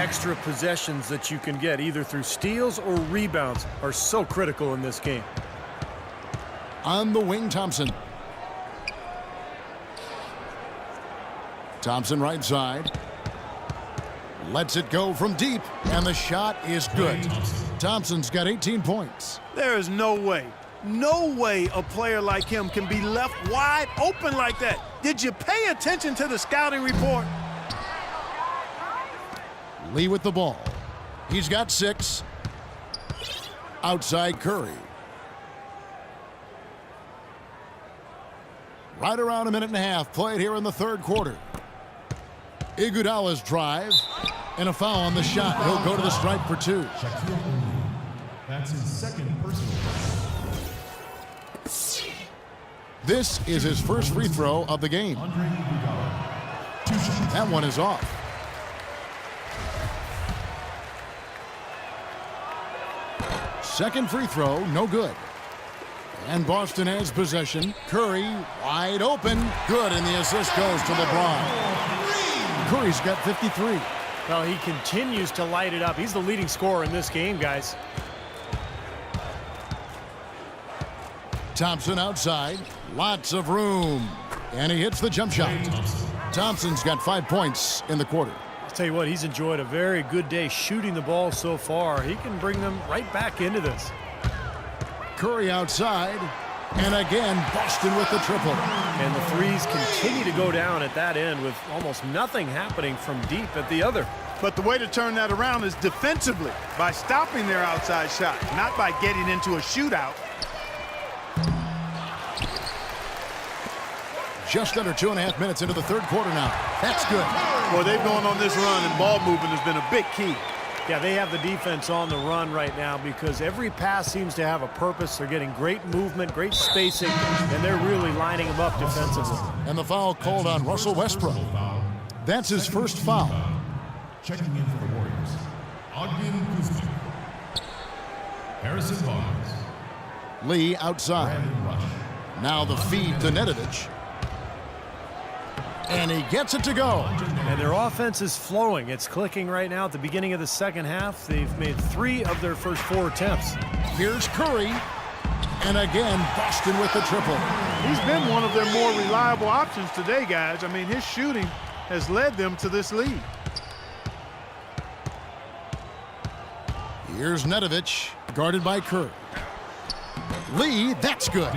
extra possessions that you can get, either through steals or rebounds, are so critical in this game. On the wing, Thompson. Thompson right side. Lets it go from deep, and the shot is good. Thompson's got 18 points. There is no way a player like him can be left wide open like that. Did you pay attention to the scouting report? Lee with the ball. He's got 6. Outside Curry. Right around a minute and a half played here in the third quarter. Iguodala's drive and a foul on the shot. He'll go to the stripe for 2. That's his second personal. This is his first free throw of the game. That one is off. Second free throw, no good. And Boston has possession. Curry wide open. Good, and the assist goes to LeBron. Curry's got 53. Well, he continues to light it up. He's the leading scorer in this game, guys. Thompson outside. Lots of room. And he hits the jump shot. Thompson's got 5 points in the quarter. I'll tell you what, he's enjoyed a very good day shooting the ball so far. He can bring them right back into this. Curry outside. And again, Boston with the triple. And the threes continue to go down at that end with almost nothing happening from deep at the other. But the way to turn that around is defensively, by stopping their outside shot, not by getting into a shootout. Just under 2.5 minutes into the third quarter now. That's good. Boy, they've gone on this run, and ball movement has been a big key. Yeah, they have the defense on the run right now because every pass seems to have a purpose. They're getting great movement, great spacing, and they're really lining them up defensively. And the foul called on Russell Westbrook. That's his first foul. Checking in for the Warriors, Ogden Kuzma. Harrison Barnes. Lee outside. Brandon Rush. Now the feed to Nedovic. And he gets it to go. And their offense is flowing. It's clicking right now at the beginning of the second half. They've made 3 of their first 4 attempts. Here's Curry. And again, Boston with the triple. He's been one of their more reliable options today, guys. I mean, his shooting has led them to this lead. Here's Nedovic, guarded by Curry. Lee, that's good.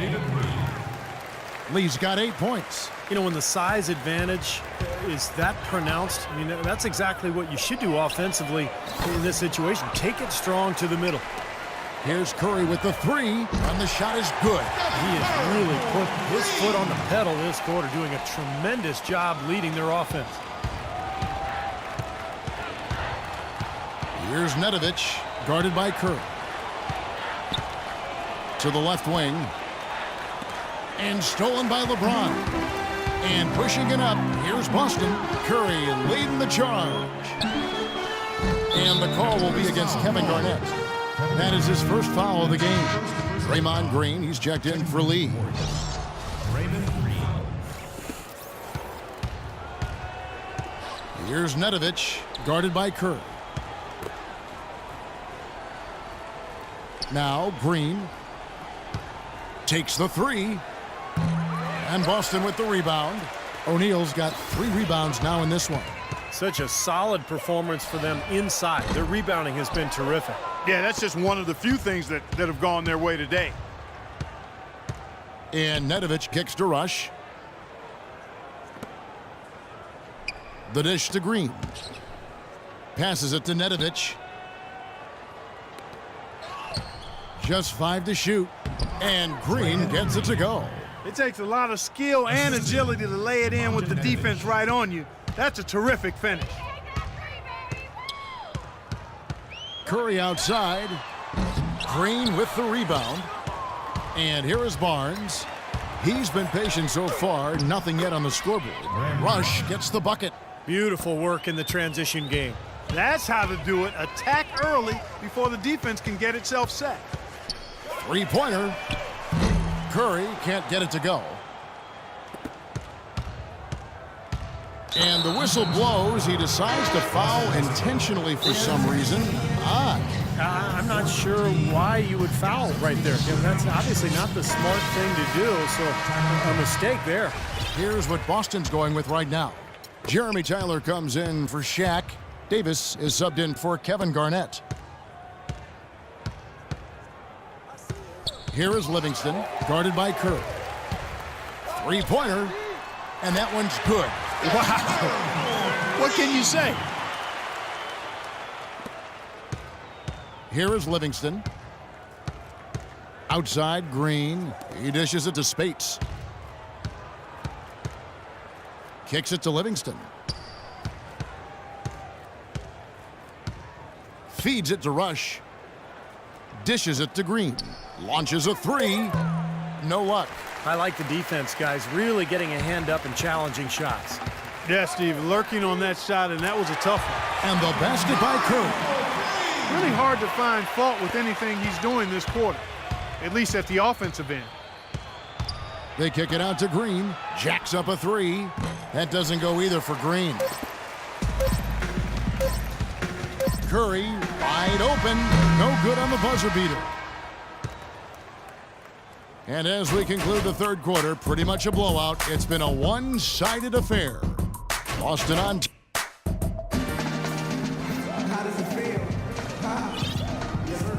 Lee's got 8 points. You know, when the size advantage is that pronounced, I mean, that's exactly what you should do offensively in this situation. Take it strong to the middle. Here's Curry with the 3, and the shot is good. He has really put his foot on the pedal this quarter, doing a tremendous job leading their offense. Here's Nedovic, guarded by Curry. To the left wing. And stolen by LeBron. And pushing it up, here's Boston. Curry leading the charge. And the call will be against Kevin Garnett. That is his first foul of the game. Draymond Green, he's checked in for Lee. Here's Nedovic, guarded by Curry. Now Green takes the 3. And Boston with the rebound. O'Neal's got 3 rebounds now in this one. Such a solid performance for them inside. Their rebounding has been terrific. Yeah, that's just one of the few things that have gone their way today. And Nedovic kicks to Rush. The dish to Green. Passes it to Nedovic. Just 5 to shoot. And Green gets it to go. It takes a lot of skill and agility to lay it in with the defense right on you. That's a terrific finish. Curry outside. Green with the rebound. And here is Barnes. He's been patient so far. Nothing yet on the scoreboard. Rush gets the bucket. Beautiful work in the transition game. That's how to do it. Attack early before the defense can get itself set. 3-pointer. Curry can't get it to go. And the whistle blows. He decides to foul intentionally for some reason. Odd. I'm not sure why you would foul right there, Kevin. That's obviously not the smart thing to do, so a mistake there. Here's what Boston's going with right now. Jeremy Tyler comes in for Shaq. Davis is subbed in for Kevin Garnett. Here is Livingston, guarded by Curry. Three-pointer, and that one's good. Wow. What can you say? Here is Livingston. Outside, Green. He dishes it to Spates. Kicks it to Livingston. Feeds it to Rush. Dishes it to Green. Launches a three. No luck. I like the defense, guys, really getting a hand up and challenging shots. Yeah, Steve, lurking on that shot, and that was a tough one. And the basket by Curry. Really hard to find fault with anything he's doing this quarter, at least at the offensive end. They kick it out to Green. Jacks up a three. That doesn't go either for Green. Curry wide open. No good on the buzzer beater. And as we conclude the third quarter, pretty much a blowout. It's been a one-sided affair. Boston on. How does it feel? Yes, sir.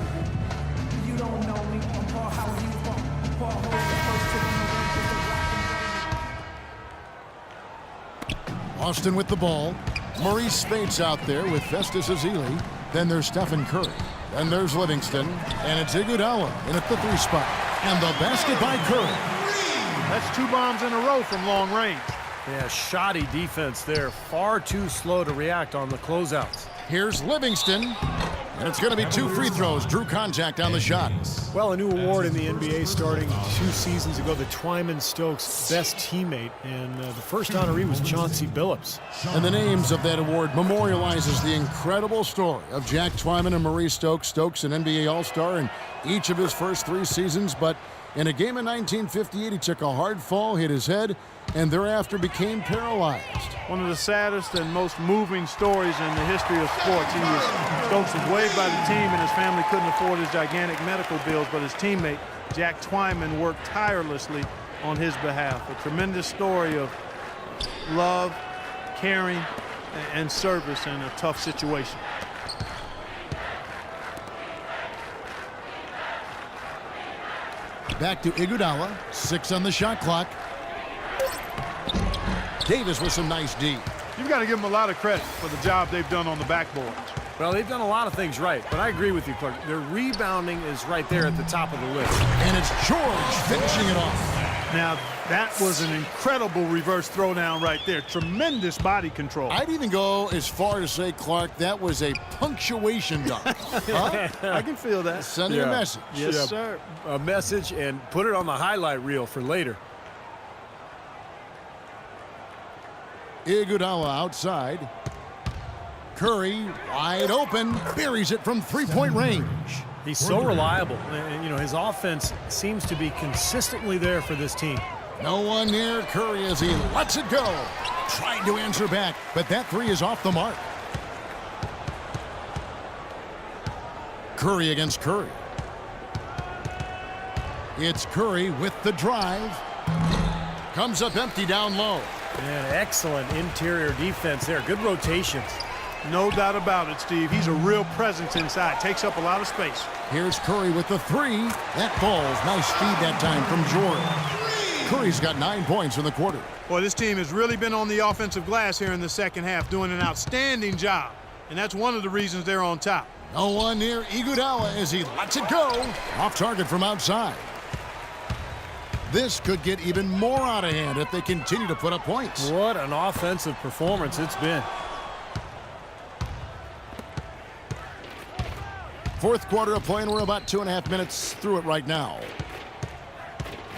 You don't know me. I'm Paul Howard. You Paul Howard, the first ticket on the ring. Boston with the ball. Maurice Spates out there with Festus Ezeli. Then there's Stephen Curry. Then there's Livingston. And it's Iguodala in at the three spot. And the basket by Curry. That's 2 bombs in a row from long range. Yeah, shoddy defense there. Far too slow to react on the closeouts. Here's Livingston. And it's going to be 2 free throws. Drew contact on the shot. Well, a new award in the NBA starting 2 seasons ago, the Twyman-Stokes Best Teammate, and the first honoree was Chauncey Billups. And the names of that award memorializes the incredible story of Jack Twyman and Maurice Stokes. Stokes, an NBA All-Star in each of his first 3 seasons, but in a game in 1958, he took a hard fall, hit his head, and thereafter became paralyzed. One of the saddest and most moving stories in the history of sports. Stokes was waived by the team, and his family couldn't afford his gigantic medical bills, but his teammate, Jack Twyman, worked tirelessly on his behalf. A tremendous story of love, caring, and service in a tough situation. Back to Iguodala, 6 on the shot clock. Davis with some nice D. You've got to give them a lot of credit for the job they've done on the backboards. Well, they've done a lot of things right, but I agree with you, Clark. Their rebounding is right there at the top of the list. And it's George finishing it off. Now, that was an incredible reverse throwdown right there. Tremendous body control. I'd even go as far to say, Clark, that was a punctuation dunk. Huh? I can feel that. Send you a message. Yes, Yeah, sir. A message and put it on the highlight reel for later. Iguodala outside. Curry wide open. Buries it from three-point range. He's so reliable. And, you know, his offense seems to be consistently there for this team. No one near Curry as he lets it go. Tried to answer back, but that three is off the mark. Curry against Curry. It's Curry with the drive. Comes up empty down low. And excellent interior defense there. Good rotations. No doubt about it, Steve. He's a real presence inside. Takes up a lot of space. Here's Curry with the three. That falls. Nice feed that time from Jordan. Curry's got 9 points in the quarter. Boy, this team has really been on the offensive glass here in the second half, doing an outstanding job. And that's one of the reasons they're on top. No one near Iguodala as he lets it go. Off target from outside. This could get even more out of hand if they continue to put up points. What an offensive performance it's been. Fourth quarter of play, and we're about 2.5 minutes through it right now.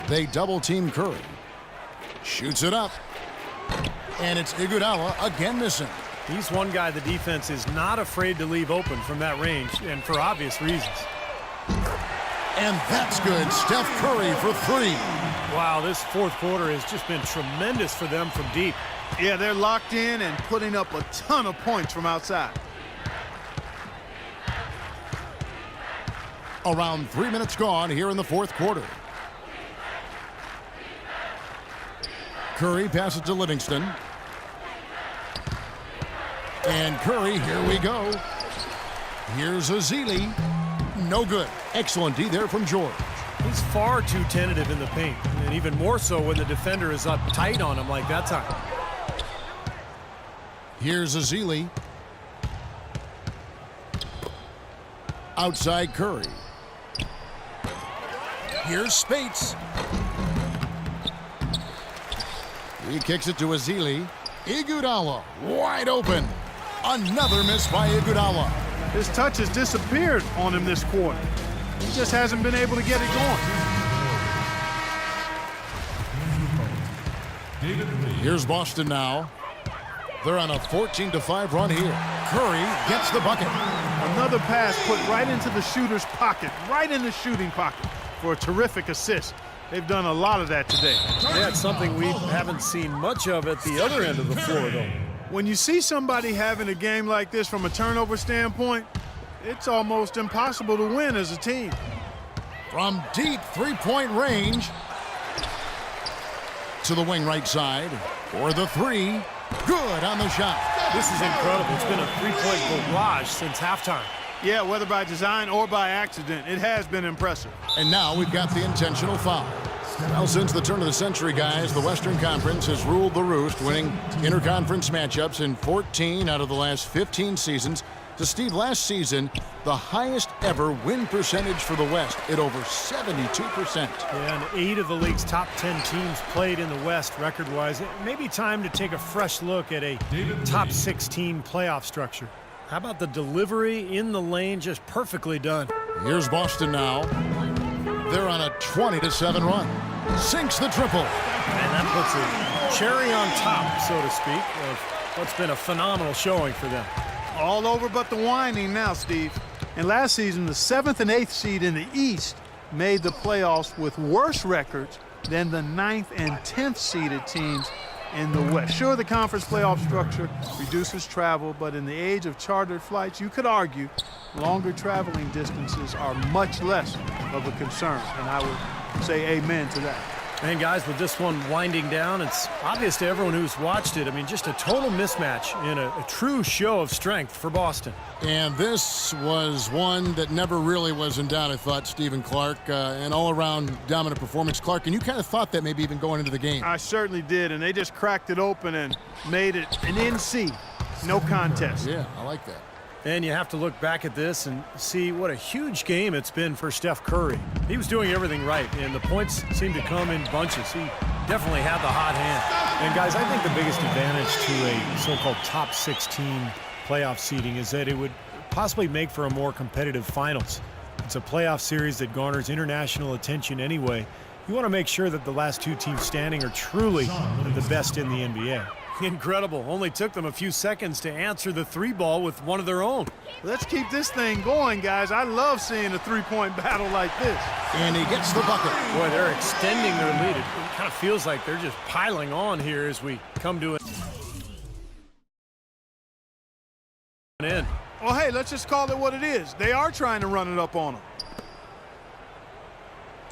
They double-team Curry. Shoots it up. And it's Iguodala again missing. He's one guy the defense is not afraid to leave open from that range, and for obvious reasons. And that's good. Steph Curry for three. Wow, this fourth quarter has just been tremendous for them from deep. Yeah, they're locked in and putting up a ton of points from outside. Around 3 minutes gone here in the fourth quarter. Curry passes to Livingston. And Curry, here we go. Here's Ezeli. No good. Excellent D there from George. He's far too tentative in the paint, and even more so when the defender is up tight on him like that time. Here's Ezeli. Outside Curry. Here's Spates. He kicks it to Ezeli. Iguodala wide open. Another miss by Iguodala. His touch has disappeared on him this quarter. He just hasn't been able to get it going. Here's Boston now. They're on a 14-5 run here. Curry gets the bucket. Another pass put right into the shooter's pocket, right in the shooting pocket for a terrific assist. They've done a lot of that today. Yeah, it's something we haven't seen much of at the other end of the floor, though. When you see somebody having a game like this from a turnover standpoint, it's almost impossible to win as a team. From deep three-point range to the wing right side for the three. Good on the shot. This is incredible. It's been a three-point barrage since halftime. Yeah, whether by design or by accident, it has been impressive. And now we've got the intentional foul. Well, since the turn of the century, guys, the Western Conference has ruled the roost, winning interconference matchups in 14 out of the last 15 seasons. To Steve, last season, the highest ever win percentage for the West at over 72%. Yeah, and 8 of the league's top 10 teams played in the West record-wise. It may be time to take a fresh look at a top 16 playoff structure. How about the delivery in the lane, just perfectly done. Here's Boston now. They're on a 20-7 run. Sinks the triple. And that puts a cherry on top, so to speak, of what's been a phenomenal showing for them. All over but the whining now, Steve. And last season, the 7th and 8th seed in the East made the playoffs with worse records than the 9th and 10th seeded teams in the West. Sure, the conference playoff structure reduces travel, but in the age of chartered flights, you could argue longer traveling distances are much less of a concern, and I would say amen to that. And guys, with this one winding down, it's obvious to everyone who's watched it. I mean, just a total mismatch in a true show of strength for Boston. And this was one that never really was in doubt, I thought, Stephen Clark. An all-around dominant performance. Clark, and you kind of thought that maybe even going into the game. I certainly did, and they just cracked it open and made it an NC. No contest. Yeah, I like that. And you have to look back at this and see what a huge game it's been for Steph Curry. He was doing everything right, and the points seemed to come in bunches. He definitely had the hot hand. And guys, I think the biggest advantage to a so-called top 16 playoff seeding is that it would possibly make for a more competitive finals. It's a playoff series that garners international attention anyway. You want to make sure that the last two teams standing are truly the best in the NBA. Incredible. Only took them a few seconds to answer the three ball with one of their own. Let's keep this thing going, guys. I love seeing a three-point battle like this. And he gets the bucket. Boy, they're extending their lead. It kind of feels like they're just piling on here as we come to an end. Well, hey, let's just call it what it is. They are trying to run it up on them.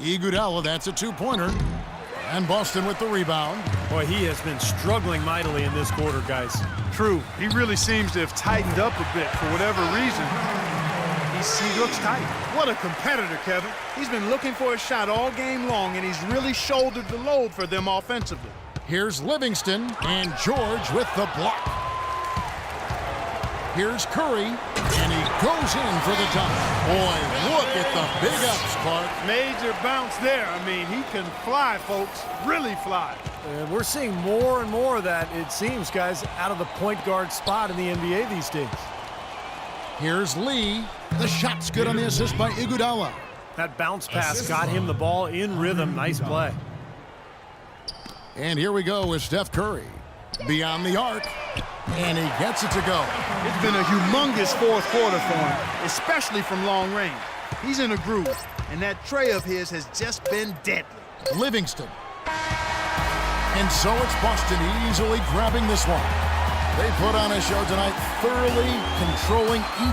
Iguodala, that's a two-pointer. And Boston with the rebound. Boy, he has been struggling mightily in this quarter, guys. True. He really seems to have tightened up a bit for whatever reason. He looks tight. What a competitor, Kevin. He's been looking for a shot all game long, and he's really shouldered the load for them offensively. Here's Livingston, and George with the block. Here's Curry, and he goes in for the dunk. Boy, look at the big ups, Clark. Major bounce there. I mean, he can fly, folks. Really fly. And we're seeing more and more of that, it seems, guys, out of the point guard spot in the NBA these days. Here's Lee. The shot's good on the assist by Iguodala. That bounce pass got him the ball in rhythm. Nice play. And here we go with Steph Curry. Beyond the arc. And he gets it to go. It's been a humongous fourth quarter for him, especially from long range. He's in a groove, and that tray of his has just been deadly. Livingston. And so it's Boston easily grabbing this one. They put on a show tonight, thoroughly controlling each